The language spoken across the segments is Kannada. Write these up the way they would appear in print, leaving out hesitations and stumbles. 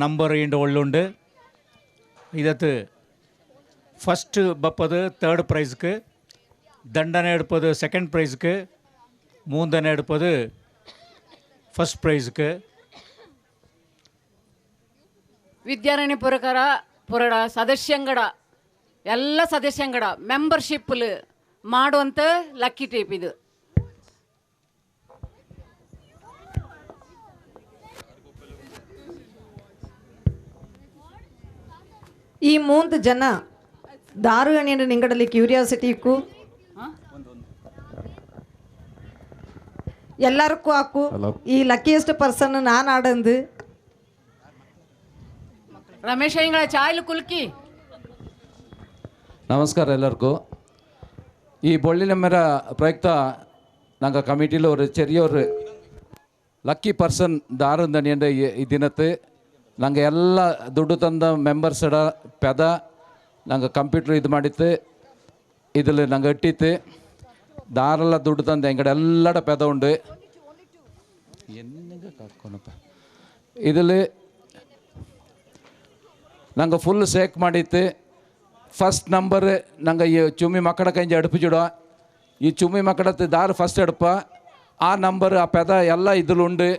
ನಂಬರ್ ಇಂಡು ಒಳ್ಳುಂಡು ಇದತ್ತು ಫಸ್ಟ್ ಬಪ್ಪದು ತರ್ಡ್ ಪ್ರೈಸ್ಗೆ, ದಂಡನೆ எடுப்பது ಸೆಕೆಂಡ್ ಪ್ರೈಸ್ಗೆ, ಮೂಂದನೆ எடுப்பது ಫಸ್ಟ್ ಪ್ರೈಸ್ಗೆ. ವಿದ್ಯಾರಣ್ಯ ಪುರಡ ಸದಸ್ಯಂಗಡ ಎಲ್ಲ ಸದಸ್ಯಂಗಡ ಮೆಂಬರ್ಶಿಪ್ಲು ಮಾಡುವಂಥ ಲಕ್ಕಿ ಟೇಪ್ ಇದು. ಈ 3 ಜನ ದಾರುಗಣಿಯನ್ನು ನಿಂಗಡಲಿ ಕ್ಯೂರಿಯಾಸಿಟಿಕ್ಕೂ ಎಲ್ಲರಿಗೂ ಹಾಕು ಈ ಲಕ್ಕಿಯೆಸ್ಟ್ ಪರ್ಸನ್ ನಾನು ಆಡಂದು ರಮೇಶ್ ಇಂಗಳ ಚಾಯ್ಲು ಕುಲ್ಕಿ. ನಮಸ್ಕಾರ ಎಲ್ಲರಿಗೂ. ಈ ಬೊಳ್ಳಿನಮ್ಮರ ಪ್ರಯುಕ್ತ நாங்கள் கமிட்டியில் ஒரு ചെറിയ ஒரு லக்கி பர்சன் தாருந்தனி என்ற தினத்து நாங்கள் ಎಲ್ಲ ದುಡ್ಡು ತಂದ ಮೆಂಬರ್ಸ್ಡ ಪೆದ நாங்கள் ಕಂಪ್ಯೂಟರ್ ಇದು ಮಾಡಿತ್ತು ಇதில் நாங்கள் ಇಟ್ಟಿತ್ತು ದಾರೆಲ್ಲ ದುಡ್ಡು ತಂದು ಎಂಗಡೆ ಎಲ್ಲಡ ಪೆದ ಉಂಡು என்னங்க ಕಾಕೋಣಪ್ಪ ಇதில் நாங்கள் ಫುಲ್ ಸೇಕ್ ಮಾಡಿತ್ತು. ಫಸ್ಟ್ ನಂಬರ್ நாங்கள் ಈ ಚುಮ್ಮಿ ಮಕ್ಕಳ ಕೈಂಜಿ ಅಡುಪಿಚಿಡೋ ಈ ಚುಮ್ಮಿ ಮಕ್ಕಳತ್ತು ದಾರು ಫಸ್ಟ್ ಎಡಪ ಆ ನಂಬರ್ ಆ ಪೆದ ಎಲ್ಲ ಇದ್ರಲ್ಲುಂಡು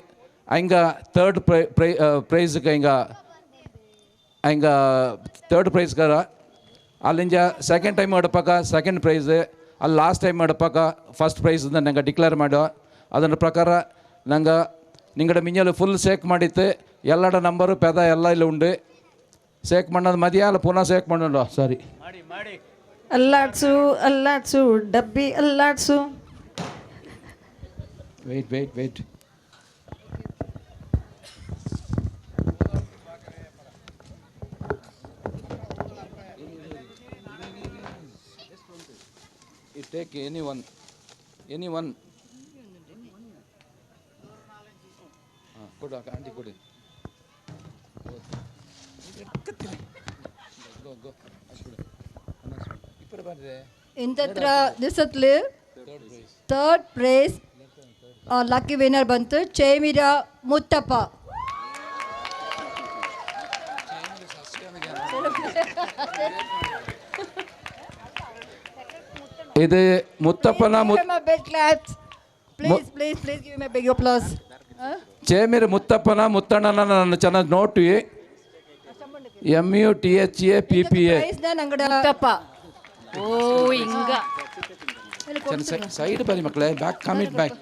ಹಂಗೆ ತರ್ಡ್ ಪ್ರೈಸ್ಗೆ ಹಿಂಗೆ ತರ್ಡ್ ಪ್ರೈಸ್ಗಾರ ಅಲ್ಲಿಂಜ ಸೆಕೆಂಡ್ ಟೈಮ್ ಎಡಪಾಕ ಸೆಕೆಂಡ್ ಪ್ರೈಸ್, ಅಲ್ಲಿ ಲಾಸ್ಟ್ ಟೈಮ್ ಎಡಪಾಕ ಫಸ್ಟ್ ಪ್ರೈಸ್ ನಂಗೆ ಡಿಕ್ಲೇರ್ ಮಾಡೋ. ಅದರ ಪ್ರಕಾರ ನಂಗೆ ನಿಂಗಡ ಮಿಂಜಲು ಫುಲ್ ಸೇಕ್ ಮಾಡಿತ್ತು. ಎಲ್ಲಡ ನಂಬರು ಪೆದ ಎಲ್ಲ ಇಲ್ಲಿ ಉಂಡು. ಸೇಕ್ ಮಾಡೋದು ಮದಿಯ ಅಲ್ಲ ಪುನಃ ಸೇಕ್ ಮಾಡೋಣ. ಸಾರಿ ಅಲ್ಲಾಡ್ಸು ಡಬ್ಬಿ ಅಲ್ಲಾಡ್ಸು. Wait You take any one. ಕೊಡು ಆಂಟಿ ಕೊಡಿ. ಇಂತತ್ರ ದಿವಸತ್ಲು ಥರ್ಡ್ ಪ್ರೈಸ್ ಲಕ್ಕಿ ವಿನ್ನರ್ ಬಂತು ಚೇಮಿರ ಮುತ್ತಪ್ಪ. ಇದು ಮುತ್ತಪ್ಪನ please give me big applause. Chemira ಮುತ್ತಪ್ಪನ ಮುತ್ತಣ್ಣನ ನಾನು ಚೆನ್ನಾಗಿ ನೋಟಿ MUTHAPPA ಮುತ್ತಪ್ಪ. ಓ ಹಿಂಗ ಸೈಡ್ ಬನ್ನಿ ಮಕ್ಕಳೇ, ಬ್ಯಾಕ್ ಕಮಿಟ್ ಬ್ಯಾಕ್.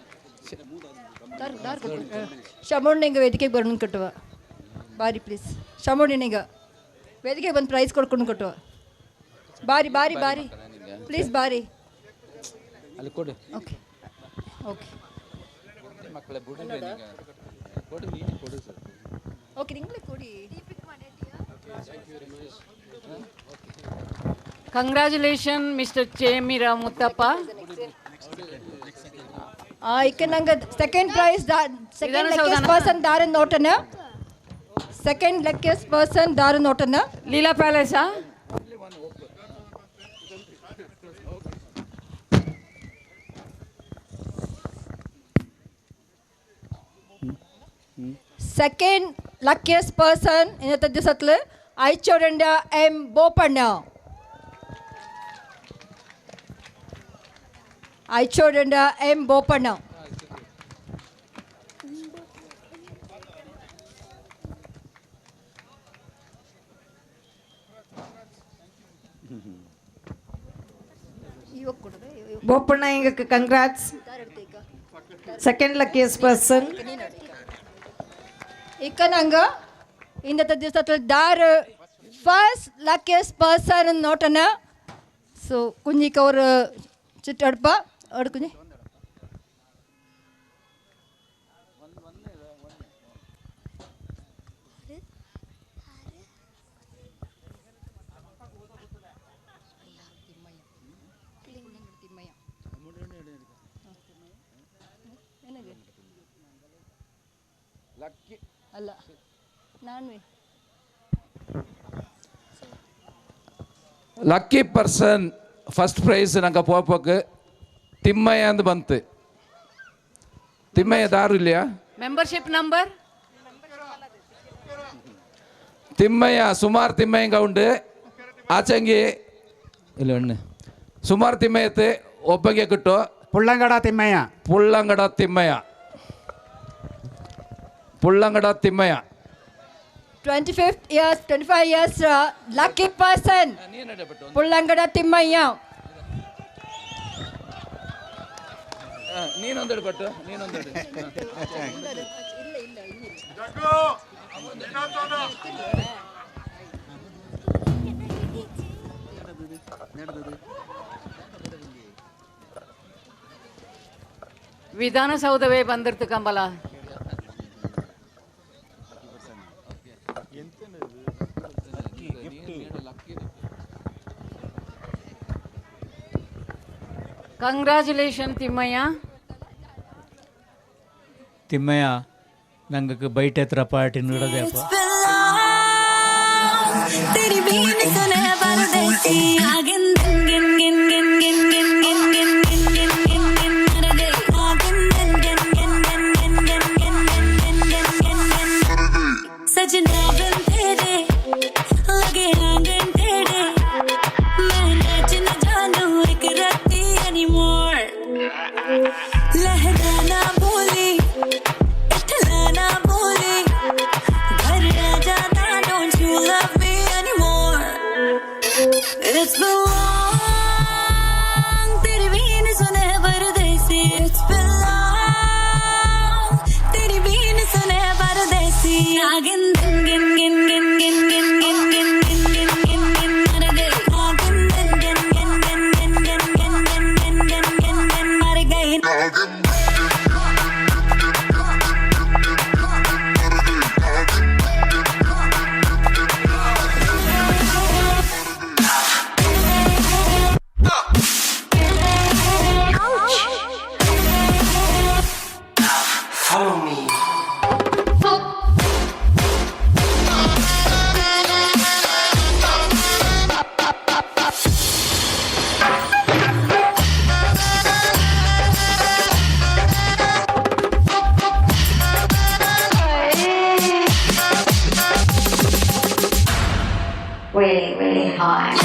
ಶಮೋಣ್ಣಿಂಗ ವೇದಿಕೆಗೆ ಬರ್ಕೊಂಡು ಕಟ್ಟುವ ಬಾರಿ ಪ್ಲೀಸ್. ಶಮೋಣ್ಣಿನಿಗ ವೇದಿಕೆಗೆ ಬಂದು ಪ್ರೈಸ್ ಕೊಡ್ಕೊಂಡು ಕಟ್ಟುವ ಬಾರಿ ಪ್ಲೀಸ್ ಬಾರಿ. ಅಲ್ಲಿ ಕೊಡು ಓಕೆ ಮಕ್ಕಳೇ ಕೊಡು ಸರ್. ಓಕೆ ನಿಂಗಳೇ ಕೊಡಿ. Congratulation mister Chemira Muthappa. ಇಕ್ಕ ನಂಗೆ second prize second luckiest person ದಾರು ನೋಟನ ಲೀಲಾ ಪ್ಯಾಲೇಸಾ. ಸೆಕೆಂಡ್ ಲಕ್ಕಿಯಸ್ಟ್ ಪರ್ಸನ್ ಇನ್ನತ್ತ ದಿವಸತ್ಲು ಐಚೋಡಂಡ ಎಂ ಬೋಪಣ್ಣ. ಐಚೋಡಂಡ ಎಂ ಬೋಪಣ್ಣ. ಬೋಪಣ್ಣ ಹಿಂಗೆ ಕಂಗ್ರಾಟ್ಸ್. ಸೆಕೆಂಡ್ ಲಕ್ಕಿಯಸ್ಟ್ ಪರ್ಸನ್ ಇಕ್ಕ ನಂಗೆ ಇನ್ನತ್ತ ದಿವಸತ್ಲು ದಾರು ಫಸ್ಟ್ ಲಕ್ಕಿಯಸ್ಟ್ ಪರ್ಸನ್ ನೋಟನ. ಸೊ ಕುಂಜಿಕ ಅವರು ಚಿಟ್ಟಡ್ಪ ಅಡ್ಕುಂಜಿ ಅಲ್ಲ ನಾನು ಲಕ್ಕಿ ಪರ್ಸನ್ ಫಸ್ಟ್ ಪ್ರೈಸ್ ನಂಗೆ ಪೋಪಕ್ಕೆ ತಿಮ್ಮಯ್ಯ ಅಂತ ಬಂತು. ತಿಮ್ಮಯ್ಯ ದಾರು ಇಲ್ಲಯಾ? ಮೆಂಬರ್ಶಿಪ್ ನಂಬರ್ ತಿಮ್ಮಯ್ಯ ಸುಮಾರು ತಿಮ್ಮಯ್ಯಂಗ ಉಂಡು ಆಚಂಗಿ ಇಲ್ಲ ಅಣ್ಣ ಸುಮಾರು ತಿಮ್ಮಯ್ಯತೆ ಒಬ್ಬಗೆ Kittu ಪುಳ್ಳಂಗಡ Thimmaiah. ಪುಳ್ಳಂಗಡ Thimmaiah. ಪುಳ್ಳಂಗಡ Thimmaiah. 25 years lucky person ಪುಳ್ಳಂಗಡ Thimmaiah. ನೀನೊಂದು ಹಿಡ್ಕೊಟ್ಟು ನೀನೊಂದು ವಿಧಾನಸೌಧವೇ ಬಂದಿರ್ತು ಕಂಬಲ. ಕಂಗ್ರಾಚುಲೇಷನ್ ತಿಮ್ಮಯ್ಯ. ತಿಮ್ಮಯ್ಯ ನಂಗೆ ಬೈಟ್ ಹತ್ರ ಪಾರ್ಟಿ ನೀಡೋದಪ್ಪ. तेरी बीन सुने परदेसी आगिन गिन गिन गिन गिन गिन गिन गिन गिन गिन गिन गिन गिन मर गई आगिन गिन गिन गिन गिन गिन गिन गिन गिन गिन गिन गिन गिन सजना बिन तेरे लगे आंगन टेढ़े मैं नाच न जानू एक राती anymore लहराना बोली इठलाना बोली घर आ जाना don't you love me anymore it's been long तेरी बीन सुने परदेसी it's been long तेरी बीन सुने परदेसी आगिन गिन गिन गिन गिन गिन गिन गिन गिन गिन गिन गिन गिन मर गई आगिन गिन गिन गिन गिन गिन गिन गिन गिन गिन गिन गिन गिन मर गई really, really high.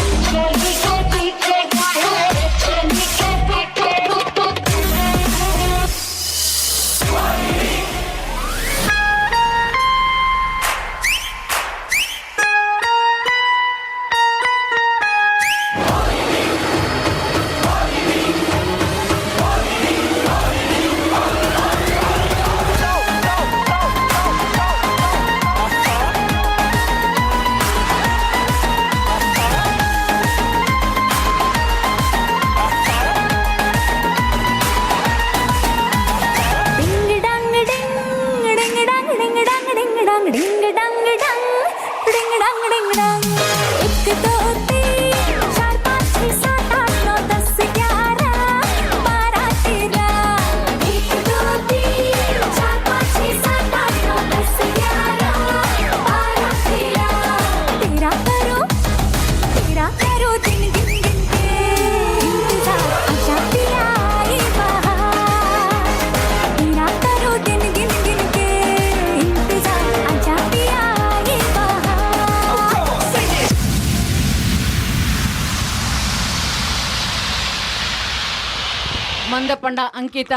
ಮಂದಪಂಡ ಅಂಕಿತ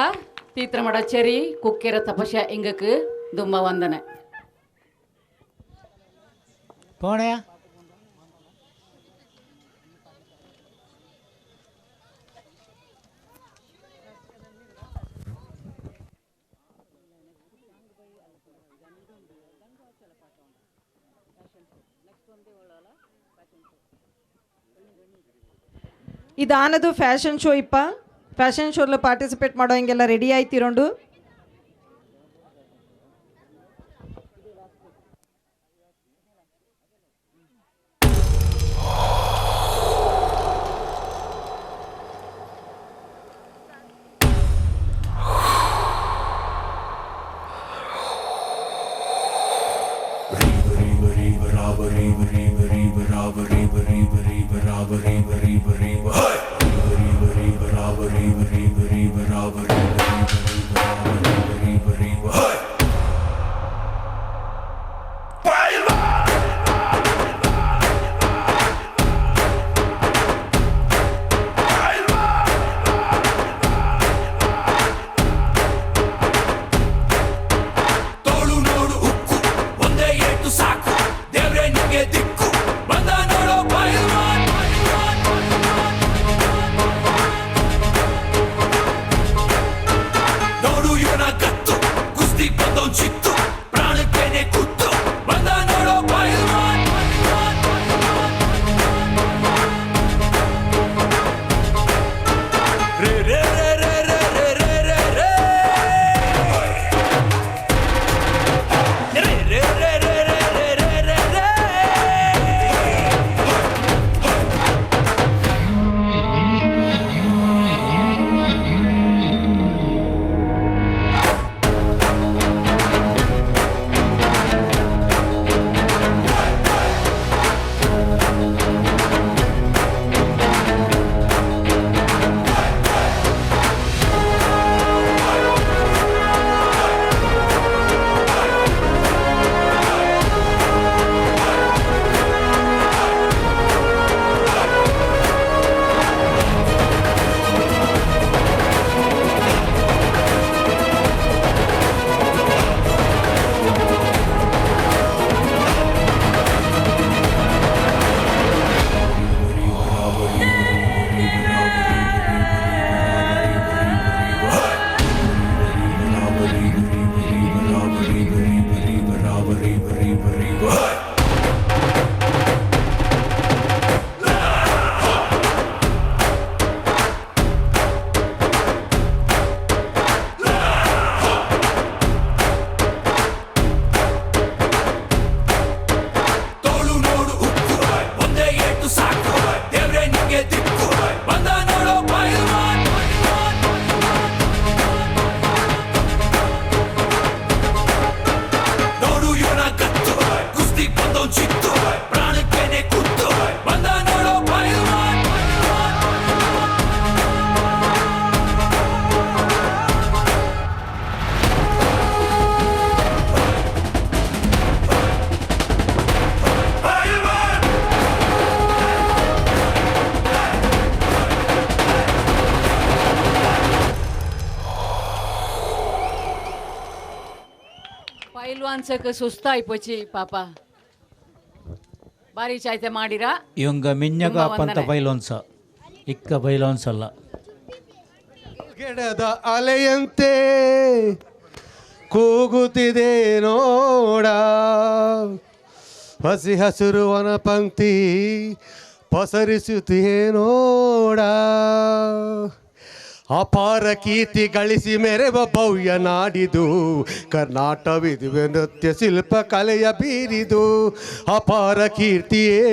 ತೀತ್ರಮಡ ಚೆರಿ ಕುಕ್ಕೆರ ತಪಸ್ಯ ಇಂಗಕ್ಕೆ ದುಮ್ಮ ವಂದನೆ ಪೋಣೆಯ ಇದಾನದು ಫ್ಯಾಷನ್ ಶೋ ಇಪ್ಪ. ಫ್ಯಾಷನ್ ಶೋಲ್ಲಿ ಪಾರ್ಟಿಸಿಪೇಟ್ ಮಾಡೋ ಹಿಂಗೆಲ್ಲ ರೆಡಿ ಆಯ್ತಿರೋಂಡು. ಡ್ಯಾನ್ಸಕ್ಕೆ ಸುಸ್ತಾಯ್ಪೋಚಿ ಪಾಪ ಭಾರಿ ಚಾಯ್ತೆ ಮಾಡಿರಾ ಇವಂಗ ಮಿಂಜಗ ಪಂತ ಬೈಲೋನ್ಸ ಇಕ್ಕ ಬೈಲೋನ್ಸ್ ಅಲ್ಲ. ಗಿಡದ ಅಲೆಯಂತೆ ಕೂಗುತ್ತಿದೆ ನೋಡ, ಹಸಿ ಹಸಿರು ವನ ಪಂಕ್ತಿ ಪಸರಿಸುತ್ತಿದೆ ನೋಡ, ಅಪಾರ ಕೀರ್ತಿ ಗಳಿಸಿ ಮೆರೆವ ಭವ್ಯ ನಾಡಿದು ಕರ್ನಾಟಕವಿದುವೆ ನೃತ್ಯ ಶಿಲ್ಪ ಕಲೆಯ ಬೀರಿದು. ಅಪಾರ ಕೀರ್ತಿಯೇ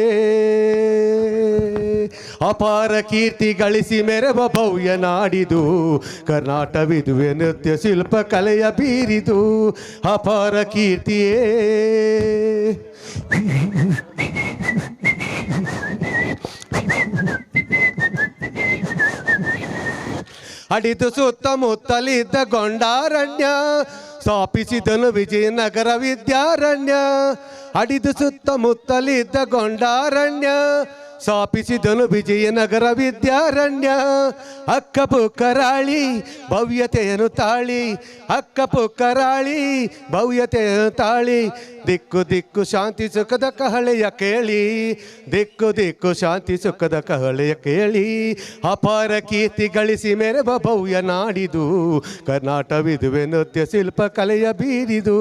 ಅಪಾರ ಕೀರ್ತಿ ಗಳಿಸಿ ಮೆರೆವ ಭವ್ಯ ನಾಡಿದು ಕರ್ನಾಟಕವಿದುವೆ ನೃತ್ಯ ಶಿಲ್ಪ ಕಲೆಯ ಬೀರಿದು. ಅಪಾರ ಕೀರ್ತಿಯೇ ಅಡಿದು ಸುತ್ತಮುತ್ತಲಿದ್ದ ಗೊಂಡಾರಣ್ಯ ಸ್ಥಾಪಿಸಿದನು ವಿಜಯನಗರ ವಿದ್ಯಾರಣ್ಯ. ಅಡಿದು ಸುತ್ತಮುತ್ತಲಿದ್ದ ಗೊಂಡಾರಣ್ಯ ಸ್ಥಾಪಿಸಿದನು ವಿಜಯನಗರ ವಿದ್ಯಾರಣ್ಯ. ಅಕ್ಕಪುಕ್ಕರಾಳಿ ಭವ್ಯತೆಯನ್ನು ತಾಳಿ, ಅಕ್ಕಪುಕ್ಕರಾಳಿ ಭವ್ಯತೆಯನ್ನು ತಾಳಿ, ದಿಕ್ಕು ದಿಕ್ಕು ಶಾಂತಿ ಸುಖದ ಕಹಳೆಯ ಕೇಳಿ, ದಿಕ್ಕು ದಿಕ್ಕು ಶಾಂತಿ ಸುಖದ ಕಹಳೆಯ ಕೇಳಿ. ಅಪಾರ ಕೀರ್ತಿ ಗಳಿಸಿ ಮೆರೆವ ಭವ್ಯ ನಾಡಿದು ಕರ್ನಾಟಕವಿದುವೆ ನೃತ್ಯ ಶಿಲ್ಪ ಕಲೆಯ ಬೀರಿದು.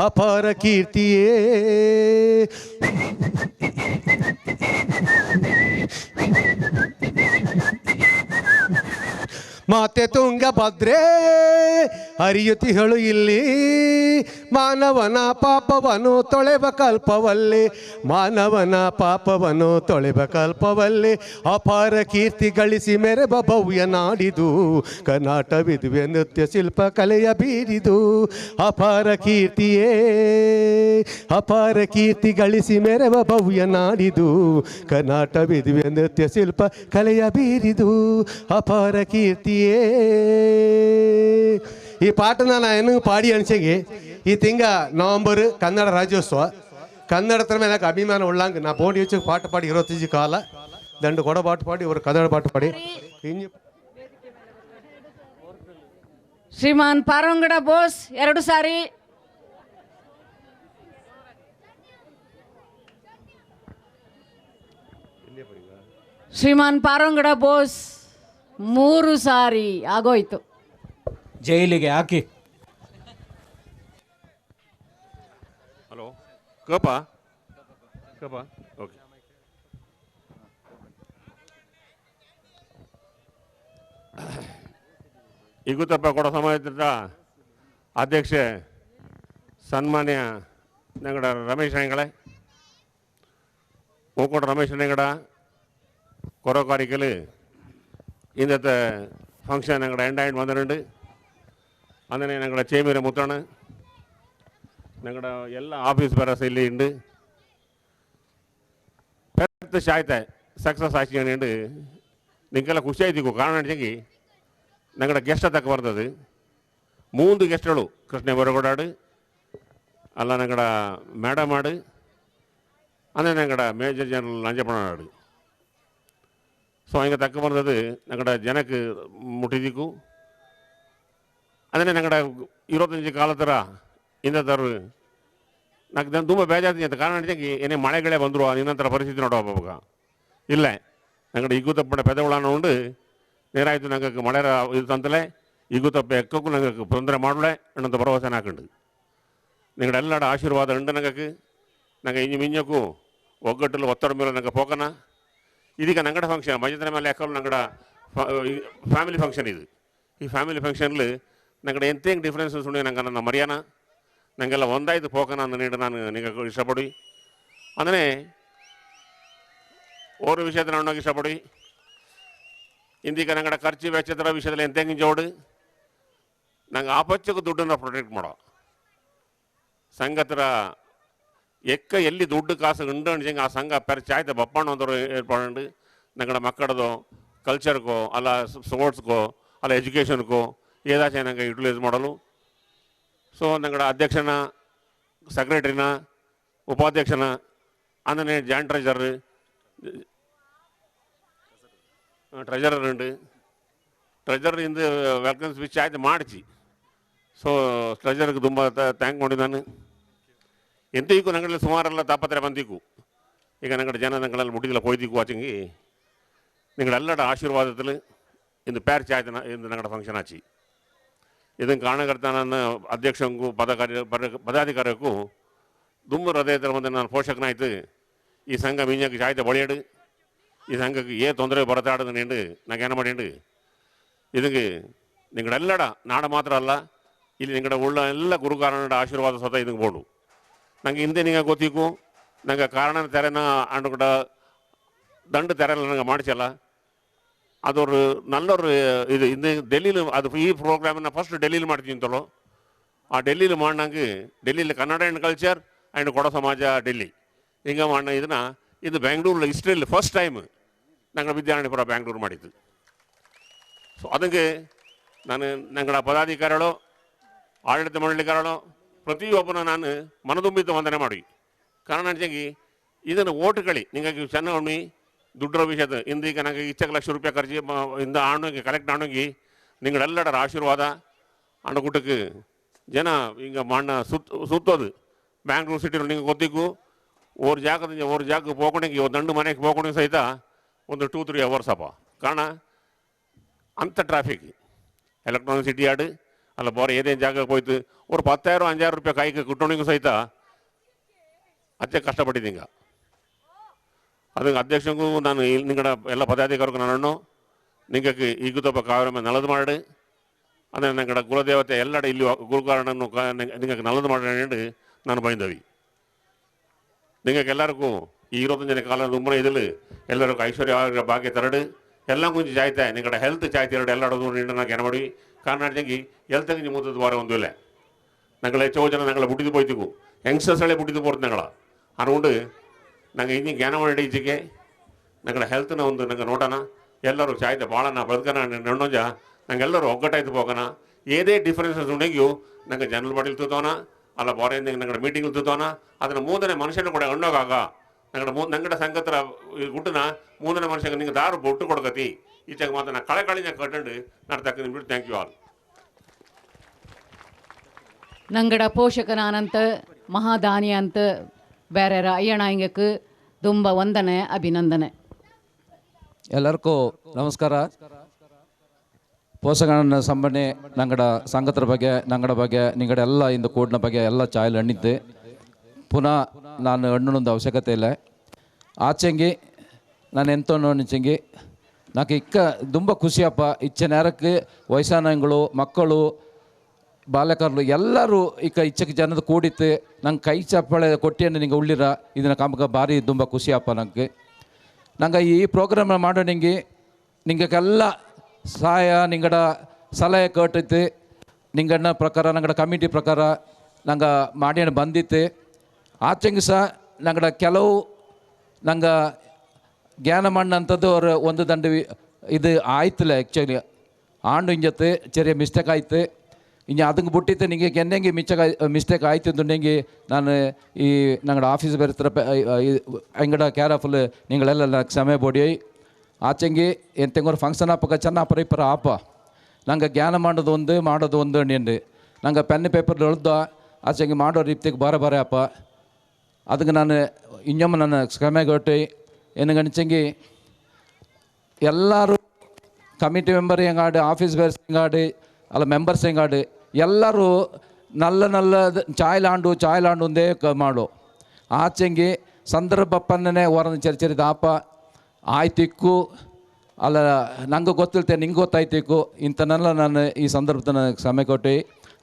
ಅಪಾರ ಕೀರ್ತಿಯೇ ಮಾತೆ ತುಂಗಭದ್ರೆ ಹರಿಯುತ್ತಿಹಳು ಇಲ್ಲಿ, ಮಾನವನ ಪಾಪವನ್ನು ತೊಳೆವ ಕಲ್ಪವಲ್ಲಿ, ಮಾನವನ ಪಾಪವನ್ನು ತೊಳೆವ ಕಲ್ಪವಲ್ಲಿ. ಅಪಾರ ಕೀರ್ತಿ ಗಳಿಸಿ ಮೆರೆವ ಭವ್ಯ ನಾಡಿದು ಕರ್ನಾಟಕವಿದುವೆ ನೃತ್ಯ ಶಿಲ್ಪ ಕಲೆಯ ಬೀರಿದು. ಅಪಾರ ಕೀರ್ತಿಯೇ ಅಪಾರ ಕೀರ್ತಿ ಗಳಿಸಿ ಮೆರೆವ ಭವ್ಯ ನಾಡಿದು ಕರ್ನಾಟಕವಿದುವೆ ನೃತ್ಯ ಶಿಲ್ಪ ಕಲೆಯ ಬೀರಿದು. ಅಪಾರ ಕೀರ್ತಿಯೇ. ಈ ಪಾಠನ ನಾನು ಪಾಡಿ ಅನ್ಸಂಗೆ ಈ ತಿಂಗ ನವಂಬರ್ ಕನ್ನಡ ರಾಜ್ಯೋತ್ಸವ ಕನ್ನಡದ ಮೇಲೆ నాకు ಅಭಿಮಾನ ಉಳ್ಳಂಗೆ ನಾ ಬೋಡಿ ಹೆಚ್ಚು ಪಾಠ ಪಾಡಿ 25 ಕಾಲ ದಂಡು ಕೊಡ ಪಾಠ ಪಾಡಿ ಇವರು ಕನ್ನಡ ಪಾಠ ಪಾಡಿ. ಶ್ರೀಮಾನ್ ಪಾರಂಗಡ ಬೋಸ್ 2 ಸಾರಿ, ಶ್ರೀಮಾನ್ ಪಾರಂಗಡ ಬೋಸ್ 3 ಸಾರಿ ಆಗೋಯ್ತು. ಜೈಲಿಗೆ ಹಾಕಿ. Hello ಕಪ ಕಪ okay. ಈಗುತ್ತಪ್ಪ ಕೊಡೋ ಸಮಾಜದ ಅಧ್ಯಕ್ಷೆ ಸನ್ಮಾನ್ಯ ನಂಗಡ ರಮೇಶ್ ಅಣ್ಣಗಳೇ, ಹೂಕೋಟ ರಮೇಶ್ ಅಣ್ಣಗಡ ಕೊರೋಕಾರಿಕಲ್ ഇന്നത്തെ ഫംഗ്ഷൻ ഞങ്ങളുടെ എൻഡായിട്ട് വന്നിട്ടുണ്ട്. അങ്ങനെ ഞങ്ങളുടെ ചേമീര മുത്താണ്, ഞങ്ങളുടെ എല്ലാ ഓഫീസ് പേരസ് ಇಲ್ಲಿ ഉണ്ട്. പെരുത്ത ശായത്തെ സക്സസ് ആക്കിയുണ്ട്. നിങ്ങൾക്കെല്ലാം ಖುಷಿಯಾಯ್ತಿಗೂ ಕಾರಣ ಅಂತಂಗಿ ഞങ്ങളുടെ ಗೆಸ್ಟ್ ತಕ್ಕ ಬರ್ತದೆ 3 ಗೆಸ್ಟ್ಗಳು, ಕೃಷ್ಣ ಬರಗೋಡಾಡು ಅಲ್ಲ ഞങ്ങളുടെ ಮೇಡಮ್ ಆಡು ಅಂದರೆ ഞങ്ങളുടെ ಮೇಜರ್ ಜನರಲ್ ನಂಜಪ್ಪನಾಡು. ಸೊ ಹಿಂಗೆ ತಕ್ಕ ಬಂದದ್ದು ഞങ്ങളുടെ ಜನಕ್ಕೆ ಮುಟ್ಟಿದಿಕ್ಕು. ಅಂದರೆ ഞങ്ങളുടെ 25 ಕಾಲತರ ಇನ್ನತರ నాకు దాన్ని ತುಂಬ ಬೇಜಾರು ಅಂತ ಕಾರಣ ಅಂತಂಗಿ ಏನೇ ಮಳೆಗಳೇ ಬಂದರು ಇನ್ನಂತರ ಪರಿಸ್ಥಿತಿ ನೋಡುವಾಗ ಇಲ್ಲ ഞങ്ങളുടെ ಈಗುತ್ತಪ್ಪನ ಪೆದವುಳಾನ ಉಂಡು ನೇರಾಯ್ತು. ഞങ്ങൾക്ക് ಮಳೆ ಇದು ಅಂತಲೇ ಈಗುತ್ತಪ್ಪ ಎಕ್ಕಕ್ಕೂ ഞങ്ങൾക്ക് ತೊಂದರೆ ಮಾಡಲೇ ಅನ್ನೋಂಥ ಭರವಸೆ ಹಾಕೊಂಡು ನಿങ്ങളുടെ ಎಲ್ಲರ ಆಶೀರ್ವಾದ ಉಂಡು. ഞങ്ങൾക്ക് ನಂಗೆ ಇಂಜು ಮಿಂಜಕ್ಕೂ ಒಗ್ಗಟ್ಟಲು ಒತ್ತಡ ಮೇಲೆ ನಂಗೆ ಪೋಕನ ಇದೀಗ ನಂಗಡ ಫಂಕ್ಷನ್ ಮಜದ್ರ ಮೇಲೆ ಯಾಕಲು ನಂಗಡ ಫ್ಯಾಮಿಲಿ ಫಂಕ್ಷನ್ ಇದು. ಈ ಫ್ಯಾಮಿಲಿ ಫಂಕ್ಷನ್ಲು ನಂಗಡ ಎಂತೇಂಗೆ ಡಿಫ್ರೆನ್ಸಸ್ ಉಂಡು ನಂಗೆ ನನ್ನ ಮರ್ಯಾನ ನಂಗೆಲ್ಲ ಒಂದಾಯ್ತು ಪೋಕನ ಅಂದ ನೀಡು ನಾನು ನಿಮಗೆ ಇಷ್ಟಪಡಿ. ಅಂದರೆ ಓರು ವಿಷಯದ ನಾನು ಇಷ್ಟಪಡಿ. ಇಂದೀಗ ನಂಗಡ ಖರ್ಚು ವೆಚ್ಚದ ವಿಷಯದಲ್ಲಿ ಎಂತೆಂಗೆ ಜೋಡು ನಂಗೆ ಆಪಚ್ಚಕ್ಕೆ ದುಡ್ಡನ್ನು ಪ್ರೊಟೆಕ್ಟ್ ಮಾಡೋ ಸಂಘತರ ಎಕ್ಕ ಎಲ್ಲಿ ದುಡ್ಡು ಕಾಸು ಉಂಡು ಅನ್ಸಂಗೆ ಆ ಸಂಘ ಪೆರ್ಚಾಯ್ತು ಬಪ್ಪಣ್ಣ ಒಂದವರು ಏರ್ಪಾಡು ನಂಗಡ ಮಕ್ಕಳದು ಕಲ್ಚರ್ಗೋ ಅಲ್ಲ ಸ್ಪೋರ್ಟ್ಸ್ಗೋ ಅಲ್ಲ ಎಜುಕೇಷನ್ಗೋ ಏದಾಚೆ ನಂಗೆ ಯುಟಿಲೈಸ್ ಮಾಡಲು. ಸೊ ನಂಗಡ ಅಧ್ಯಕ್ಷನ ಸೆಕ್ರೆಟರಿನ ಉಪಾಧ್ಯಕ್ಷನ ಅಂದರೆ ಜಾಯಿಂಟ್ ಟ್ರೆಜರರ್ ಉಂಡು. ಟ್ರೆಜರ್ ಇಂದು ವೆಲ್ಕಮ್ ಸ್ಪೀಚ್ ಆಯ್ತು ಮಾಡಿಸಿ. ಸೊ ಟ್ರೆಜರ್ಗೆ ತುಂಬ ಥ್ಯಾಂಕ್ ಮಾಡಿ ನಾನು ಎಂತಕ್ಕೂ ನಂಗಳಲ್ಲಿ ಸುಮಾರೆಲ್ಲ ತಾಪತ್ರೆ ಬಂದಿಕ್ಕು ಈಗ ನಂಗಡ ಜನ ನಂಗಳಲ್ಲಿ ಮುಟ್ಟಿದಿಲ್ಲ ಕೊಯ್ದಿಕ್ಕು ವಾಚಿಂಗಿ ನಿಂಗಳೆಲ್ಲಡ ಆಶೀರ್ವಾದದಲ್ಲಿ ಇಂದು ಪ್ಯಾರ್ ಚಾಯ್ತನ ಇಂದು ನಂಗಡ ಫಂಕ್ಷನ್ ಆಚಿ ಇದನ್ನು ಕಾರಣಕರ್ತ ನನ್ನ ಅಧ್ಯಕ್ಷಂಗೂ ಪದಾಧಿಕಾರಕ್ಕೂ ದುಮ್ಮ ಹೃದಯದ ಮುಂದೆ ನಾನು ಪೋಷಕನಾಯ್ತು ಈ ಸಂಘ ಮೀಂಜಕ್ಕೆ ಚಾಯ್ತ ಬಳಿಯಡು ಈ ಸಂಘಕ್ಕೆ ತೊಂದರೆ ಬರತಾಡದು ನಿಂಡು ನಾಗೇನು ಮಾಡಿಂಡು ಇದಕ್ಕೆ ನಿಂಗಳೆಲ್ಲಡ ನಾಡ ಮಾತ್ರ ಅಲ್ಲ ಇಲ್ಲಿ ನಿಂಗಡ ಉಳ್ಳ ಎಲ್ಲ ಗುರುಕಾರಣದ ಆಶೀರ್ವಾದ ಸ್ವತಃ ಇದಕ್ಕೆ ಬೋಡು ನಂಗೆ ಹಿಂದೆ ನಿಂಗೆ ಗೊತ್ತಿಕ್ಕು ನಂಗೆ ಕಾರಣ ತೆರೆನ ಅಂಡು ಕೂಡ ದಂಡು ತೆರೆಲ್ಲ ನಂಗೆ ಮಾಡಿಸಲ್ಲ ಅದವರು ನಲ್ಲವರು ಇದು ಹಿಂದೆ ಡೆಲ್ಲಿಲಿ ಅದು ಈ ಪ್ರೋಗ್ರಾಮನ್ನು ಫಸ್ಟ್ ಡೆಲ್ಲಿಲಿ ಮಾಡ್ತೀನಿಂತಲೋ ಆ ಡೆಲ್ಲಿಲಿ ಮಾಡ್ನಂಗೆ ಡೆಲ್ಲಿಲಿ ಕನ್ನಡ ಆ್ಯಂಡ್ ಕಲ್ಚರ್ ಆ್ಯಂಡ್ ಕೊಡ ಸಮಾಜ ಡೆಲ್ಲಿ ಹಿಂಗೆ ಮಾಡ ಇದನ್ನು ಇದು ಬೆಂಗಳೂರಲ್ಲಿ ಹಿಸ್ಟ್ರಿಯಲ್ಲಿ ಫಸ್ಟ್ ಟೈಮ್ ನಂಗೆ ವಿದ್ಯಾರಣ್ಯಪುರ ಬ್ಯಾಂಗ್ಳೂರು ಮಾಡಿದ್ದು ಸೊ ಅದಕ್ಕೆ ನಾನು ನಂಗಡ ಪದಾಧಿಕಾರಿಗಳು ಆಡಳಿತ ಮಂಡಳಿಕಾರಗಳು ಪ್ರತಿಯೊಬ್ಬನ ನಾನು ಮನದುಂಬಿತ ವಂದನೆ ಮಾಡಿ ಕಾರಣ ಅಂಚೆಂಗಿ ಇದನ್ನು ಓಟ್ಗಳು ನಿಂಗಾಗಿ ಚೆನ್ನ ದುಡ್ಡರ ವಿಷಯದ ಇಂದೀಗ ನನಗೆ 2 ಲಕ್ಷ ರೂಪಾಯಿ ಖರ್ಚು ಇಂದ ಆಣೋಗಿ ಕಲೆಕ್ಟ್ ಆಣೋಗಿ ನಿಂಗಳೆಲ್ಲರ ಆಶೀರ್ವಾದ ಅಣ್ಣಗುಟ್ಟಕ್ಕೆ ಜನ ಹಿಂಗೆ ಮಣ್ಣ ಸುತ್ತೋದು ಬ್ಯಾಂಗ್ಳೂರು ಸಿಟಿಯಲ್ಲಿ ನಿಂಗೆ ಗೊತ್ತಿಕ್ಕು ಓರ್ ಜಾಗಕ್ಕೆ ಹೋಗೋಣಿಗೆ ದಂಡು ಮನೆಗೆ ಹೋಗೋಣಿಗೆ ಸಹಿತ ಒಂದು 2-3 hours ಅಪ್ಪ ಕಾರಣ ಅಂಥ ಟ್ರಾಫಿಕ್ ಎಲೆಕ್ಟ್ರಾನಿಕ್ ಸಿಟಿ ಆಡು ಅಲ್ಲ ಬೇರೆ ಏನೇನು ಜಾಗಕ್ಕೆ ಹೋಯ್ತು ஒரு 10,000-5,000 ರೂಪಾಯಿ ಕಾಯಿಗೆ ಕುಟ್ಟೋಣಿಗೂ ಸಹಿತ ಅಷ್ಟೇ ಕಷ್ಟಪಟ್ಟಿದ್ದಿಂಗ ಅದಕ್ಕೆ ಅಧ್ಯಕ್ಷಂಗೂ ನಾನು ನಿಂಗಡ ಎಲ್ಲ ಪದಾಧಿಕಾರಿಗೂ ನಾನು ನಿಂಗಕ್ಕೆ ಈಗುತ್ತಪ್ಪ ಕಾವ್ಯ ನಲದು ಮಾಡಿ ಅಂದರೆ ನಂಗಡ ಕುಲದೇವತೆ ಎಲ್ಲಡ ಇಲ್ಲಿ ಗುರುಕಾರಣನ್ನು ನಿಂಗಕ್ಕೆ ನಲದು ಮಾಡಿ ನಾನು ಬೈದವಿ ನಿಂಗಕ್ಕೆ ಎಲ್ಲರಿಗೂ ಈ 25 ಕಾಲದ ಉಮ್ಮನ ಇದ್ದಲ್ಲಿ ಎಲ್ಲರಿಗೂ ಐಶ್ವರ್ಯ ಭಾಗ್ಯ ತರಡು ಎಲ್ಲ ಕುಂಚಿ ಚಾಯ್ತೆ ನಿಂಗಡ ಹೆಲ್ತ್ ಚಾಯ್ತೆ ಎರಡು ಎಲ್ಲಡದು ನಿಂಡು ನಾನು ಮಾಡಿ ಕಾರಣಾಡ್ಜಂಗಿ ಎಲ್ತಂಗಿ ನಿಮ್ಮ ಮುದ್ದದ ವಾರ ಒಂದು ಇಲ್ಲ ഞങ്ങൾ എച്ചോ ജന ഞങ്ങളെ ബുട്ടിത് പോയിത്തിക്കു യങ്സ്റ്റേഴ്സുകളെ ബുട്ടിത് പോർത്ത് ഞങ്ങള അതുകൊണ്ട് ನಂಗೆ ಇನ್ನಿ ಜ್ಞಾನ ಮಾಡಿ ಈಚೆಗೆ ನಂಗಡ ಹೆಲ್ತ್ನ ಒಂದು ನಂಗೆ ನೋಡೋಣ ಎಲ್ಲರೂ ಚಾಯ್ದೆ ಭಾಳನ ಬದುಕನ ನಣ್ಣೊಂಜ ನಂಗೆಲ್ಲರೂ ಒಗ್ಗಟ್ಟಾಯ್ತು ಹೋಗೋಣ ಏದೇ ಡಿಫ್ರೆನ್ಸಸ್ ಉಂಡೆಗಿಯೂ ನಂಗೆ ಜನರಲ್ ಬಾಡಿಲಿ ತೂತೋನ ಅಲ್ಲ ಬಾರೆಯಿಂದ ನಂಗಡ ಮೀಟಿಂಗ್ ತೂತೋನ ಅದನ್ನು ಮೂದನೇ ಮನುಷ್ಯನ ಕೂಡ ಹಣ್ಣೋಗಾಗ ನಂಗಡ ಸಂಗತರ ಗುಟ್ಟನ ಮೂದನೇ ಮನುಷ್ಯಗೆ ನಿಂಗೆ ದಾರು ಬೊಟ್ಟು ಕೊಡ್ಕತಿ ಈಚೆಗೆ ಮಾತ್ರ ನಾ ಕಳೆಕಳಿನ ಕಟ್ಟಂಡು ನಾನು ತಕ್ಕ ನಿಂಬಿಟ್ಟು ಥ್ಯಾಂಕ್ ಯು ಆಲ್ ನಂಗಡ ಪೋಷಕನಾನಂತ ಮಹಾದಾನಿ ಅಂತ ಬೇರೆ ಅಯ್ಯಣಾಂಗಕ್ಕೆ ತುಂಬ ವಂದನೆ ಅಭಿನಂದನೆ. ಎಲ್ಲರಿಗೂ ನಮಸ್ಕಾರ. ಪೋಷಕನ ಸಂಬಂಧಿ ನಂಗಡ ಸಂಗತರ ಬಗ್ಗೆ ನಂಗಡ ಬಗ್ಗೆ ನಿಂಗಡ ಎಲ್ಲ ಇಂದು ಕೂಡಿನ ಬಗ್ಗೆ ಎಲ್ಲ ಚಾಯಲ್ ಹಣ್ಣಿದ್ದೆ ಪುನಃ ನಾನು ಹಣ್ಣುನೊಂದು ಅವಶ್ಯಕತೆ ಇಲ್ಲ ಆಚೆಂಗಿ ನಾನು ಎಂತೋ ನಿಚ್ಚಂಗಿ నాకు ತುಂಬ ಖುಷಿಯಪ್ಪ ಇಚ್ಚೆ ನೇರಕ್ಕೆ ವಯಸ್ಸಾನಗಳು ಮಕ್ಕಳು ಬಾಲಕರು ಎಲ್ಲರೂ ಇಚ್ಚಕ್ಕೆ ಜನದ ಕೂಡಿತ್ತು ನಂಗೆ ಕೈ ಚಪ್ಪಳೆ ಕೊಟ್ಟಿಯನ್ನು ನಿಂಗೆ ಉಳ್ಳಿರ ಇದನ್ನು ಕಾಮಕ ಭಾರಿ ತುಂಬ ಖುಷಿಯಪ್ಪ ನಂಗೆ ಈ ಪ್ರೋಗ್ರಾಮ್ ಮಾಡೋ ನಿಂಗೆಲ್ಲ ಸಹಾಯ ನಿಂಗಡ ಸಲಹೆ ಕೇಟೈತೆ ನಿಂಗಣ್ಣ ಪ್ರಕಾರ ನಂಗಡ ಕಮಿಟಿ ಪ್ರಕಾರ ನಂಗೆ ಮಾಡಿ ಬಂದಿತ್ತು ಆಚೆಂಗೆ ಸಹ ನಂಗಡ ಕೆಲವು ನಂಗೆ ಜ್ಞಾನ ಮಣ್ಣಂಥದ್ದು ಅವ್ರು ಒಂದು ದಂಡ ಇದು ಆಯ್ತಲ್ಲ ಆ್ಯಕ್ಚುಲಿ ಆಂಡು ಇಂಜತ್ತು ಚೆರಿಯ ಮಿಸ್ಟೇಕ್ ಆಯ್ತು ಇನ್ನು ಅದಕ್ಕೆ ಬಿಟ್ಟಿತ್ತು ನಿಂಗೆ ಕೆನ್ನೆಂಗೆ ಮಿಸ್ಟೇಕ್ ಆಯ್ತು ಅಂದುಂಡೆಂಗೆ ನಾನು ಈ ನಂಗಡ ಆಫೀಸ್ ಬರ್ತರ ಅಂಗಡ ಕೇರಫುಲ್ ನಿಂಗಳೆಲ್ಲ ಕ್ಷಮೆ ಬೋಡಿ ಆಚೆಂಗೆ ಎಂತೆಂಗೂರು ಫಂಕ್ಷನ್ ಆಪಕ ಚೆನ್ನ ಪರಿಪರ ಆಪ ನಂಗೆ ಜ್ಞಾನ ಮಾಡೋದು ಒಂದು ನೆಂಡು ನಂಗೆ ಪೆನ್ ಪೇಪರ್ ಎಳ್ದ ಆಚೆಂಗೆ ಮಾಡೋ ರೀತಿಗೆ ಬಾರೆ ಅಪ್ಪ ಅದಕ್ಕೆ ನಾನು ಇನ್ನೊಮ್ಮೆ ನಾನು ಕ್ಷಮೆ ಕೊಟ್ಟು ಏನು ಗಣಿಸಂಗಿ ಎಲ್ಲರೂ ಕಮಿಟಿ ಮೆಂಬರ್ ಹೆಂಗಾಡು ಆಫೀಸ್ ಬೇರ್ಸ್ ಹೆಂಗಾಡು ಅಲ್ಲ ಮೆಂಬರ್ಸ್ ಹೆಂಗಾಡು ಎಲ್ಲರೂ ನಲ್ಲ ಚಾಯ್ಲಾಂಡು ಒಂದೇ ಮಾಡು ಆಚೆಂಗಿ ಸಂದರ್ಭಪ್ಪನ್ನೇ ಹೊರನ ಚರಿಚರಿದ ಆಪ ಆಯ್ತಿಕ್ಕು ಅಲ್ಲ ನಂಗೆ ಗೊತ್ತಿಲ್ತೆ ನಿಂಗೆ ಗೊತ್ತಾಯ್ತಿಕ್ಕು ಇಂಥನೆಲ್ಲ ನಾನು ಈ ಸಂದರ್ಭದ ನನಗೆ ಸಮಯ ಕೊಟ್ಟು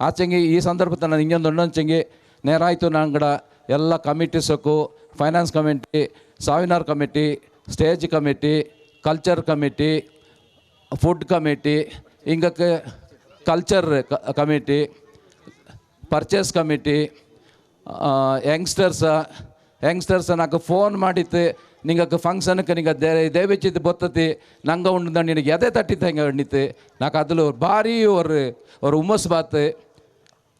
ಆಚೆಂಗಿ ಈ ಸಂದರ್ಭದ ನಾನು ಇನ್ನೊಂಚಂಗಿ ನೇರಾಯ್ತು ನಂಗಡ ಎಲ್ಲ ಕಮಿಟೀಸಕ್ಕೂ finance committee souvenir committee stage committee culture committee food committee ಹಿಂಗಕ್ಕೆ culture committee purchase committee youngsters నాకు ಫೋನ್ ಮಾಡಿತ್ತು ನಿಂಗೆ ಫಂಕ್ಷನ್ಗೆ ನಿಂಗೆ ದೇವಿಚಿತ್ತು ಬರ್ತತಿ ನಂಗೆ ಉಂಡು ನಿನಗೆ ಎದೆ ತಟ್ಟಿತ್ತು ಹೆಂಗೆ ಹಣ್ಣಿತ್ತು నాకు ಅದ್ಲು ಭಾರಿ ಅವ್ರು ಹುಮ್ಮಸ್ ಬಾತು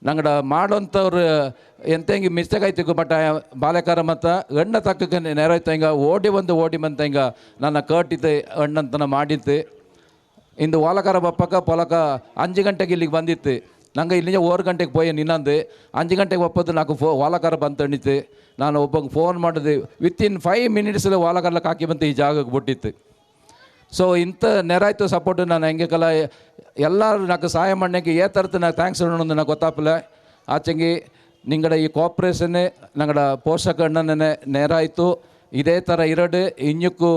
ನಂಗಡ ಮಾಡೋಂಥವ್ರು ಎಂತೆಂಗೆ ಮಿಸ್ಟೇಕ್ ಆಯ್ತು ಬಟ್ ಬಾಲ್ಯಕಾರ ಮತ್ತು ಎಣ್ಣ ತಕ್ಕಕ್ಕೆ ನೆರೋಯ್ತು ಹಿಂಗೆ ಓಡಿ ಬಂತ ಹಿಂಗೆ ನನ್ನ ಕಟ್ಟಿತ್ತು ಎಣ್ಣಂತನ ಮಾಡಿತ್ತು ಇಂದು ವಾಲಕಾರ ಬಪ್ಪಕ್ಕ ಪೊಲಕ 5 ಗಂಟೆಗೆ ಇಲ್ಲಿಗೆ ಬಂದಿತ್ತು ನಂಗೆ ಇಲ್ಲಿಂದ 6 ಗಂಟೆಗೆ ಪೋಯೆ ಇನ್ನೊಂದು 5 ಗಂಟೆಗೆ ಒಪ್ಪದು నాకు ವಾಲಕಾರ ಬಂತು ಅಣ್ಣಿತ್ತು. ನಾನು ಒಬ್ಬಂಗೆ ಫೋನ್ ಮಾಡಿದೆ, ವಿತಿನ್ 5 ಮಿನಿಟ್ಸಲ್ಲಿ ವಾಲಕರ್ಲಕ್ಕೆ ಹಾಕಿ ಬಂತು ಈ ಜಾಗಕ್ಕೆ ಬಿಟ್ಟಿತ್ತು. ಸೊ ಇಂಥ ನೆರಾಯ್ತು ಸಪೋರ್ಟ್ ನಾನು ಹೆಂಗೆ ಕಲ ಎಲ್ಲರೂ నాకు ಸಹಾಯ ಮಾಡಕ್ಕೆ ಥರದ್ದು నాకు ಥ್ಯಾಂಕ್ಸ್ ಅನ್ನೋದು నాకు ಗೊತ್ತಾಪಲ್ಲ. ಆಚೆಗೆ ನಿಂಗಡ ಈ ಕೋಪ್ರೇಷನ್ ನಂಗಡ ಪೋಷಕ ಅಣ್ಣನೇ ನೆರಾಯ್ತು. ಇದೇ ಥರ ಇರಡು ಇñಕ್ಕೂ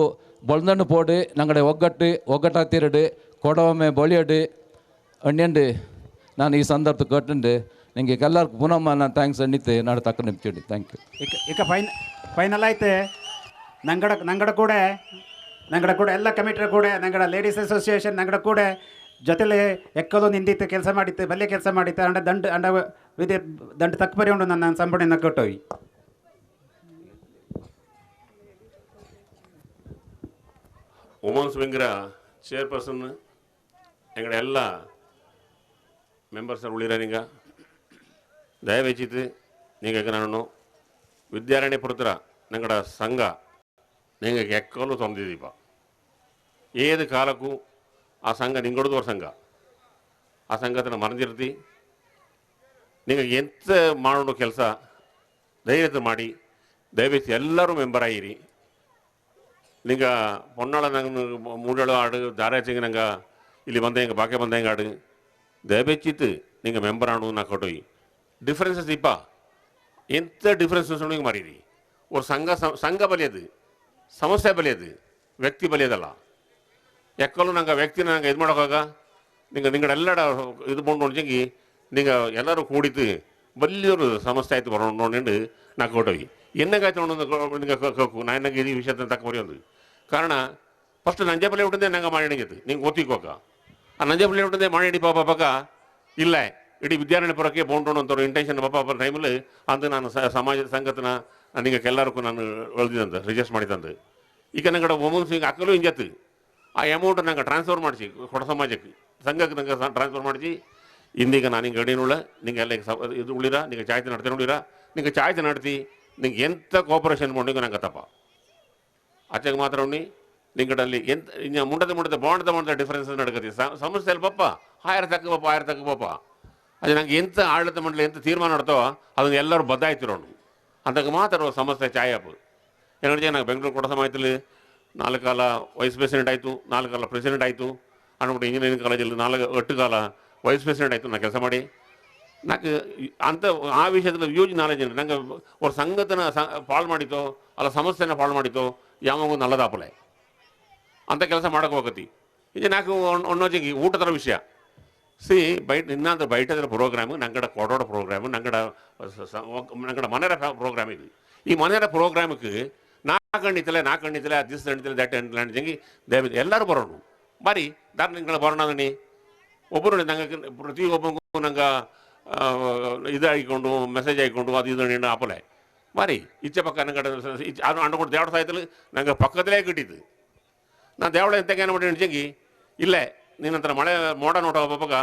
ಬೊಳ್ದಣ್ಣು ಪೋಡು ನಂಗಡೆ ಒಗ್ಗಟ್ಟಾತಿರಡು ಕೊಡವೊಮ್ಮೆ ಬೊಳಿಯಡು ಅಣ್ಯಂಡು ನಾನು ಈ ಸಂದರ್ಭ ಕಟ್ಟಂಡು ನಿಂಗೆ ಎಲ್ಲರಿಗೂ ಪುನಃ ನಾನು ಥ್ಯಾಂಕ್ಸ್ ಅಣ್ಣಿತ್ತೆ ನಾಡು ತಕ್ಕ ನಿಂತಿಡಿ. Thank you. ಇಕ ಫೈನಲ್ ಆಯ್ತು. ನಂಗಡ ಕೂಡ ಎಲ್ಲ ಕಮಿಟಿ ಕೂಡ ನಂಗಡ ಲೇಡೀಸ್ ಅಸೋಸಿಯೇಷನ್ ನಂಗಡ ಕೂಡ ಜೊತೆಲಿ ಎಕ್ಕಲು ನಿಂದಿತ್ತು ಕೆಲಸ ಮಾಡಿತ್ತು, ಬಲ್ಯ ಕೆಲಸ ಮಾಡಿತ್ತು. ಅಂಡ ವಿಧಿ ದಂಡ ತಕ್ಕಪರಿ ಉಂಡು ನನ್ನ ಸಂಬಳನ ಕೊಟ್ಟೋವಿ. ವುಮನ್ಸ್ ವಿಂಗ್ರ ಚೇರ್ಪರ್ಸನ್ ಎಂಗಡ ಎಲ್ಲ ಮೆಂಬರ್ಸ್ ಉಳಿರ ನಿಂಗ ದಯವೆಚ್ಚಿತ್ತು நீங்கள் ನಾನು ವಿದ್ಯಾರಣ್ಯ ಪುತ್ರ ನಂಗಡ ಸಂಘ நீங்கள் ಎಕ್ಕಲು ತೊಂದಿದ್ದೀಪ ಏದು ಕಾಲಕ್ಕೂ ಆ ಸಂಘ ನಿಂಗಡದವ್ರ ಸಂಘ ಆ ಸಂಘತನ ಮರೆದಿರ್ತಿ ನಿಮಗೆ ಎಂತ ಮಾಡೋಣ ಕೆಲಸ ಧೈರ್ಯದ ಮಾಡಿ ದಯವಿಟ್ಟು ಎಲ್ಲರೂ ಮೆಂಬರ್ ಆಗಿರಿ. ನಿಂಗ ಪೊನ್ನಾಳ ನಂಗೆ ಮೂಡಳು ಆಡು ದಾರಾಚಿಂಗ ನಂಗೆ ಇಲ್ಲಿ ಬಂದ ಹಿಂಗೆ ಬಾಕೆ ಬಂದ ಹಿಂಗೆ ಆಡು ದಯವೆಚ್ಚಿತ್ತು நீங்கள் ಮೆಂಬರ್ ಆಡು ನಾ ಕೊಟ್ಟೋಯಿ ಡಿಫ್ರೆನ್ಸಸ್ ಇಪ್ಪ ಎಂಥ ಡಿಫ್ರೆನ್ಸಸ್ ನಿಂಗೆ ಮಾರೀರಿ. ஒரு ಸಂಘ ಬಲಿಯದು ಸಮಸ್ಯೆ ಬಲಿಯದು ವ್ಯಕ್ತಿ ಬಲಿಯದಲ್ಲ. ಎಕ್ಕಲು ನಂಗೆ ವ್ಯಕ್ತಿನ ನಂಗೆ ಇದು ಮಾಡೋವಾಗ ನಿಂಗಡೆಲ್ಲ ಇದು ಬಂದು ನೋಡ್ಜಂಗಿ ನಿಂಗೆ ಎಲ್ಲರೂ ಕೂಡಿತು ಬಲ್ಲಿಯವರು ಸಮಸ್ಯೆ ಆಯ್ತು ಬರೋಣ ನೋಡು ನಾ ಕೊಟ್ಟೋಗಿ ಎನ್ನಾಗಾಯ್ತು ನೋಡೋದು ನಿಂಗೆ ಕಕ್ಕು ನಾ ನಂಗೆ ಈ ವಿಷಯದ ತಕ್ಕ ಬರೆಯೋದು ಕಾರಣ ಫಸ್ಟ್ ನಂಜೆ ಬಲೆ ಹುಟ್ಟಿದೆ ನಂಗೆ ಮಾಡಿಣಿಗಿತ್ತು ನಿಂಗೆ ಗೊತ್ತಿಕೋಕ ಆ ನಂಜೆ ಬಲೆ ಹುಟ್ಟಿದೆ ಮಾಡಿ ಪಾಪ ಇಲ್ಲ ಇಡೀ ವಿದ್ಯಾರಣ್ಯಪುರಕ್ಕೆ ಬೋಂಡೋಣ ಅಂತವ್ರು ಇಂಟೆನ್ಷನ್ ಪಾಪ ಟೈಮಲ್ಲಿ ಅಂದು ನಾನು ಸಮಾಜ ಸಂಘಟನ ನಿಂಗೆ ಎಲ್ಲರಿಗೂ ನಾನು ಎಳ್ದಿದಂತೆ ರಿಜೆಸ್ಟ್ ಮಾಡಿದಂತೆ. ಈಗ ನಂಗಡ ವುಮನ್ಸ್ ಹಿಂಗೆ ಹಾಕಲು ಹಿಂಜತ್ತು ಆ ಅಮೌಂಟ್ ನಂಗೆ ಟ್ರಾನ್ಸ್ಫರ್ ಮಾಡಿಸಿ ಕೊಡ ಸಮಾಜಕ್ಕೆ ಸಂಘಕ್ಕೆ ನಂಗೆ ಟ್ರಾನ್ಸ್ಫರ್ ಮಾಡಿಸಿ ಇಂದೀಗ ನಾನು ಹಿಂಗೆ ಅಡಿನುಳ್ಳ ನಿಂಗೆ ಎಲ್ಲ ಇದು ಉಳಿರ ನಿಂಗೆ ಚಾಯ್ತಿ ನಡ್ತೀನಿ ಉಳಿರ ನಿಂಗೆ ಚಾಯ್ತಿ ನಡ್ತಿ ನಿಂಗೆ ಎಂಥ ಕೋಪರೇಷನ್ ಮಾಡಿಂಗ ನಂಗೆ ತಪ್ಪ ಆಚೆಗೆ ಮಾತ್ರ ಉಣ್ಣಿ ನಿಂಗಡಲ್ಲಿ ಎಂತ ಇನ್ನು ಮುಂಡದ ಬಾಂಡದ ಡಿಫ್ರೆನ್ಸಸ್ ನಡ್ಕತಿ ಸಮಸ್ಯೆ ಅಲ್ಲಿ ಪಪ್ಪ ಆಯರ್ ತಕ್ಕ ಪಪ್ಪ ಅದು ನಂಗೆ ಎಂಥ ಆಡಳಿತ ಮಂಡಳಿ ಎಂಥ ತೀರ್ಮಾನ ನಡ್ತಾವ ಅದನ್ನು ಎಲ್ಲರೂ ಬದ್ದಾಯ್ತಿರೋಣ ಅಂದಾಗ ಮಾತ್ರ ಸಮಸ್ಯೆ ಚಾಯಪ್ಪು ಎರಡು ಜನ ಬೆಂಗಳೂರು ಕೊಡ ಸಮಾಜದಲ್ಲಿ 4 ಕಾಲ ವೈಸ್ ಪ್ರೆಸಿಡೆಂಟ್ ಆಯಿತು, 4 ಕಾಲ ಪ್ರೆಸಿಡೆಂಟ್ ಆಯಿತು, ಅನ್ಬಿಟ್ಟು ಇಂಜಿನಿಯರಿಂಗ್ ಕಾಲೇಜಲ್ಲಿ 8 ಕಾಲ ವೈಸ್ ಪ್ರೆಸಿಡೆಂಟ್ ಆಯಿತು ನಾ ಕೆಲಸ ಮಾಡಿ. నాకు అంత ఆ విషಯದಲ್ಲಿ ಯೂಜ್ ನಾಲೆಜ್ ಇದೆ ನಂಗೆ ಅವ್ರ ಸಂಘಟನ ಪಾಳು ಮಾಡಿತೋ ಅಲ್ಲ ಸಮಸ್ಯೆನ ಪಾಳು ಮಾಡಿತೋ ಯಾವಾಗ ನಲ್ಲದಾಪಲೆ ಅಂತ ಕೆಲಸ ಮಾಡೋಕೆ ಹೋಗತಿ. ಇದು నాకు ಒನ್ನೋಜಿಗೆ ಊಟದ ವಿಷಯ ಬಯಟ ಇನ್ನೊಂದು ಬಯಟದ ಪ್ರೋಗ್ರಾಮು ನಂಗಡ ಕೊಡೋಡ ಪ್ರೋಗ್ರಾಮು ನಂಗಡ ಮನೆಯ ಪ್ರೋಗ್ರಾಮ್ ಇದು. ಈ ಮನೆಯ ಪ್ರೋಗ್ರಾಮಕ್ಕೆ ನಾಲ್ಕು ಗಂಟೆ ಆ ದಿವಸ ಗಂಟೆ ದಯವಿಟ್ಟು ಎಲ್ಲರೂ ಬರೋಣ ಬಾರಿ ದಾರ ನಿಂಗಳ ಬರೋಣ ನೀ ಒಬ್ಬರು ನಂಗೆ ಪ್ರತಿಯೊಬ್ಬಂಗೂ ನಂಗೆ ಇದು ಹಾಕಿಕೊಂಡು ಮೆಸೇಜ್ ಹಾಕಿಕೊಂಡು ಅದು ಇದು ನೀನು ಆಪಲೆ ಮಾರಿ ಇಚ್ಛೆ ಪಕ್ಕ ನಂಗೆ ಅದು ಅಂಡ್ಕೊಂಡು ದೇವಡ ಸಾಯ್ತಲ್ಲಿ ನಂಗೆ ಪಕ್ಕದಲ್ಲೇ ಗಿಟ್ಟಿದ್ದು ನಾನು ದೇವಳ ಎಂತ ಏನು ಮಾಡಿ ನಿಜಂಗಿ ಇಲ್ಲೇ ನೀನಂತರ ಮಳೆ ಮೋಡ ನೋಟ ಒಬ್ಬಗ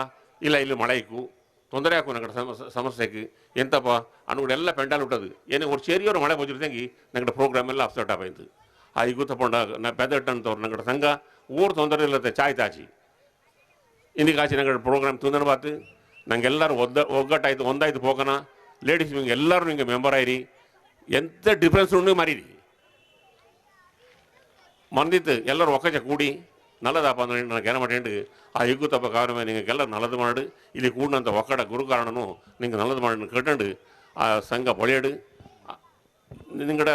ಇಲ್ಲ ಇಲ್ಲಿ ಮಳೆ ಇಕ್ಕು ತೊಂದರೆ ಹಾಕು ನಂಗಡ ಸಮಸ್ಯೆಗೆ ಎಂತಪ್ಪ ಅನ್ಕೊಂಡು ಎಲ್ಲ ಪೆಂಡಾಲ್ ಹುಟ್ಟದು ಏನೇ ಒಂದು ಸೇರಿಯವರು ಮಳೆ ಬಂದಿರ್ದಂಗೆ ನಂಗಡ ಪ್ರೋಗ್ರಾಮ್ ಎಲ್ಲ ಅಪ್ಸೆಟ್ ಆಪಾಯ್ತು. ಆ ಈಗ ತಗೊಂಡ ನಾ ಪೆದಟ್ಟಂತವ್ರು ನಂಗಡ ಸಂಘ ಊರು ತೊಂದರೆ ಇಲ್ಲತ್ತೆ ಚಾಯ್ ತಾಚಿ ಇಂದಿಗೆ ಆಚೆ ನಂಗಡ ಪ್ರೋಗ್ರಾಮ್ ತುಂದನ ಬಾತು ನಂಗೆಲ್ಲರೂ ಒಗ್ಗಟ್ಟಾಯ್ತು ಒಂದಾಯ್ತು ಹೋಗೋಣ ಲೇಡೀಸ್ ನಿಂಗೆ ಎಲ್ಲರೂ ನಿಂಗೆ ಮೆಂಬರ್ ಆಯಿರಿ ಎಂಥ ಡಿಫ್ರೆನ್ಸ್ ಉಂಡು ಮಾರೀರಿ ಮಂದಿತ್ತು ಎಲ್ಲರೂ ಒಕ್ಕಚ ಕೂಡಿ ನಲ್ಲದಪ್ಪ ಅಂದ್ರೆ ನನಗೆ ಏನ ಮಾಡಿ ಆ ಹಿಗ್ಗು ತಪ್ಪ ಕಾರಣ ನಿಂಗೆಲ್ಲ ನಲ್ಲದು ಮಾಡು ಇಲ್ಲಿ ಕೂಡಿನಂಥ ಒಕ್ಕಡ ಗುರು ಕಾರಣನು ನಿಂಗೆ ನಲ್ಲದು ಮಾಡಿ ಕಟ್ಟಂಡು ಆ ಸಂಘ ಬೊಳೆಯಡು ನಿಂಗಡ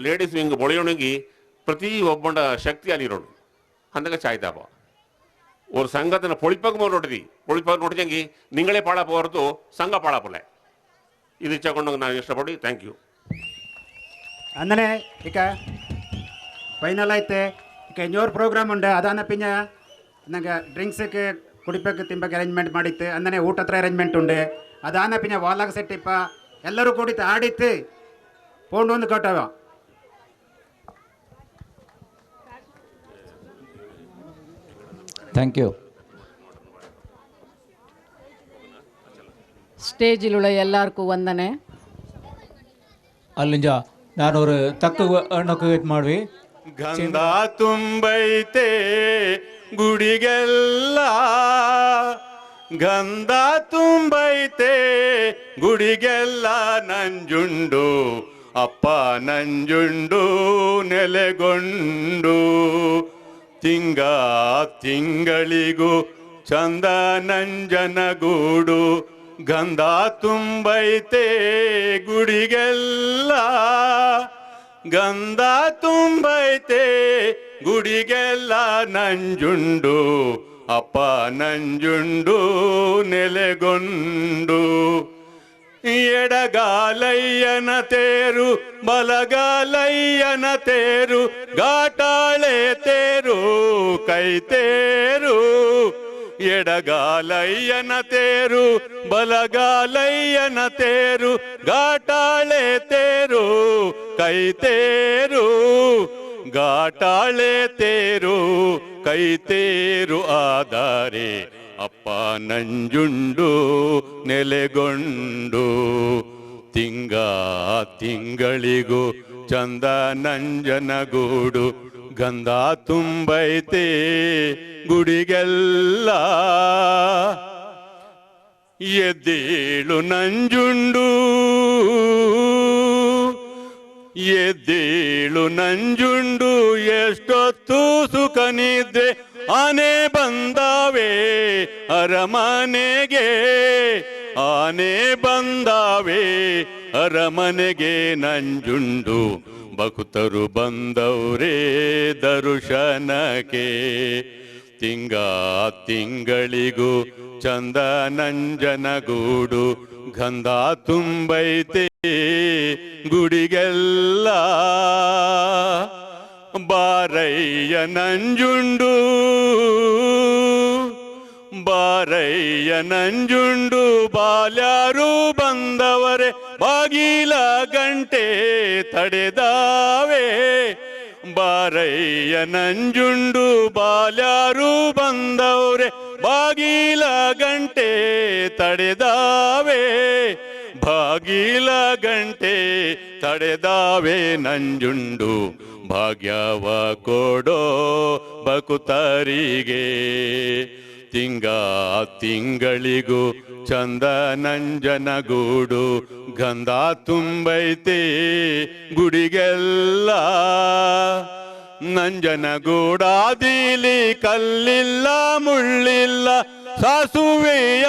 ಲೇಡೀಸ್ ಹಿಂಗೆ ಬೊಳೆಯೋಣಿಗೆ ಪ್ರತಿ ಒಬ್ಬಂಡ ಶಕ್ತಿ ಅಲ್ಲಿರೋಡು ಅಂದಾಗ ಚಾಯ್ತಾಪ ஒரு ಸಂಘತನ பொழிப்பகமாக ನೋಡಿದಿ பொழிப்பக ನೋಡಿದಂಗೆ ನಿಂಗಳೇ ಪಾಳಪ್ಪ ಹೊರತು ಸಂಘ ಪಾಳಪ್ಪಲೆ ಇದು ಇಚ್ಛೆಕೊಂಡು ನಾನು ಇಷ್ಟಪಡಿ ಥ್ಯಾಂಕ್ ಯು. അങ്ങനെ ഇക്ക ഫൈനലായിട്ട് ഇക്ക ಇನ್ನೂರು ಪ್ರೋಗ್ರಾಮ್ ഉണ്ട് ಅದಾನ ಪಿಂಜ ನಂಗೆ ಡ್ರಿಂಕ್ಸಕ್ಕೆ ಕುಡಿಬೇಕು ತಿಂಬಕ್ಕೆ ಅರೇಂಜ್ಮೆಂಟ್ ಮಾಡಿತ್ತು ಅಂದನೆ ಊಟ ಹತ್ರ ಅರೇಂಜ್ಮೆಂಟ್ ಉಂಡು ಅದಾನ ಪಿಂಜ ವಾಲಾಗ ಸೆಟ್ಟಿಪ್ಪ ಎಲ್ಲರೂ ಕೂಡಿತ್ತು ಆಡಿತ್ತು ಪೋಂಡು ಒಂದು ಕೊಟ್ಟವ ಥ್ಯಾಂಕ್ ಯು. ஸ்டேஜிலுள்ள எல்லாருக்கும் ವಂದನೆ. ಅಲ್ಲಿಂದ ನಾನು ஒரு ತಕ್ಕ ಅಣ್ಣಕ್ಕೆ ಇದು ಮಾಡ್ವಿ ಗಂಧ ತುಂಬೈತೆ ಗುಡಿಗೆಲ್ಲ ಗಂಧ ತುಂಬೈತೆ ಗುಡಿಗೆಲ್ಲ ನಂಜುಂಡು ಅಪ್ಪ ನಂಜುಂಡು ನೆಲೆಗೊಂಡು ತಿಂಗ ತಿಂಗಳಿಗೂ ಚಂದ ನಂಜನಗೂಡು ಗಂಧ ತುಂಬೈತೆ ಗುಡಿಗೆಲ್ಲ ಗಂಧ ತುಂಬೈತೆ ಗುಡಿಗೆಲ್ಲ ನಂಜುಂಡು ಅಪ್ಪ ನಂಜುಂಡು ನೆಲೆಗೊಂಡು ಎಡಗಾಲಯ್ಯನ ತೇರು ಬಲಗಾಲಯ್ಯನ ತೇರು ಗಾಟಾಳೆ ತೇರು ಕೈ ತೇರು ಎಡಗಾಲಯ್ಯನ ತೇರು ಬಲಗಾಲಯ್ಯನ ತೇರು ಗಾಟಾಳೆ ತೇರು ಕೈ ತೇರು ಗಾಟಾಳೆ ತೇರು ಕೈ ತೇರು ಆಧಾರೆ ಅಪ್ಪ ನಂಜುಂಡು ನೆಲೆಗೊಂಡು ತಿಂಗ ತಿಂಗಳಿಗೂ ಚಂದ ನಂಜನಗೂಡು ಗಂಧ ತುಂಬೈತೆ ಗುಡಿಗೆಲ್ಲ ಎದ್ದೇಳು ನಂಜುಂಡು ಎದ್ದೇಳು ನಂಜುಂಡು ಎಷ್ಟೊತ್ತು ಸುಖ ನಿದ್ರೆ ಆನೆ ಬಂದಾವೆ ಅರಮನೆಗೆ ಆನೆ ಬಂದಾವೆ ಅರಮನೆಗೆ ನಂಜುಂಡು ಭಕ್ತರು ಬಂದವರೇ ದರ್ಶನಕ್ಕೆ ತಿಂಗ ತಿಂಗಳಿಗೂ ಚಂದ ನಂಜನಗೂಡು ಗಂಧ ತುಂಬೈತೆ ಗುಡಿಗೆಲ್ಲ ಬಾರಯ್ಯ ನಂಜುಂಡು ಬಾರಯ್ಯ ನಂಜುಂಡು ಬಾಲ್ಯಾರು ಬಂದವರೇ ಬಾಗಿಲ ಗಂಟೆ ತಡೆದಾವೆ ಬಾರಯ್ಯ ನಂಜುಂಡು ಬಾಲ್ಯಾರು ಬಂದವರೇ ಬಾಗಿಲ ಗಂಟೆ ತಡೆದಾವೆ ಬಾಗಿಲ ಗಂಟೆ ತಡೆದಾವೆ ನಂಜುಂಡು ಭಾಗ್ಯವ ಕೊಡೋ ಬಕುತರಿಗೆ ತಿಂಗ ತಿಂಗಳಿಗೂ ಚಂದ ನಂಜನಗೂಡು ಗಂಧ ತುಂಬೈತೆ ಗುಡಿಗೆಲ್ಲ ನಂಜನಗೂಡಾದಿಲಿ ಕಲ್ಲಿಲ್ಲ ಮುಳ್ಳಿಲ್ಲ ಸಾಸುವೆಯ